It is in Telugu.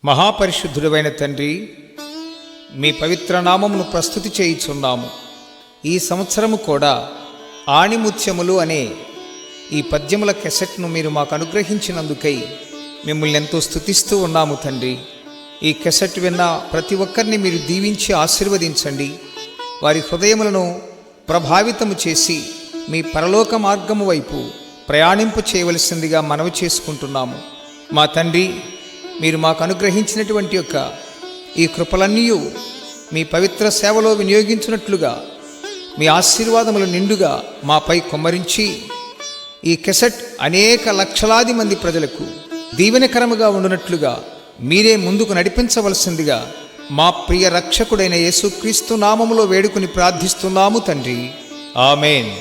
మహాపరిశుద్ధుడైన తండ్రి, మీ పవిత్ర నామమును ప్రస్తుతి చేయుచున్నాము. ఈ సంవత్సరము కూడా ఆణిముత్యములు అనే ఈ పద్యముల కెసెట్ను మీరు మాకు అనుగ్రహించినందుకై మిమ్మల్ని ఎంతో స్తుతిస్తూ ఉన్నాము తండ్రి. ఈ కెసెట్ విన్న ప్రతి ఒక్కరిని మీరు దీవించి ఆశీర్వదించండి. వారి హృదయములను ప్రభావితము చేసి మీ పరలోక మార్గము వైపు ప్రయాణింపు చేయవలసిందిగా మనవి చేసుకుంటున్నాము. మా తండ్రి, మీరు మాకు అనుగ్రహించినటువంటి యొక్క ఈ కృపలన్నీ మీ పవిత్ర సేవలో వినియోగించినట్లుగా మీ ఆశీర్వాదములు నిండుగా మాపై కుమ్మరించి ఈ కెసెట్ అనేక లక్షలాది మంది ప్రజలకు దీవెనకరముగా ఉండునట్లుగా మీరే ముందుకు నడిపించవలసిందిగా మా ప్రియ రక్షకుడైన యేసుక్రీస్తు నామములో వేడుకుని ప్రార్థిస్తున్నాము తండ్రి. ఆమేన్.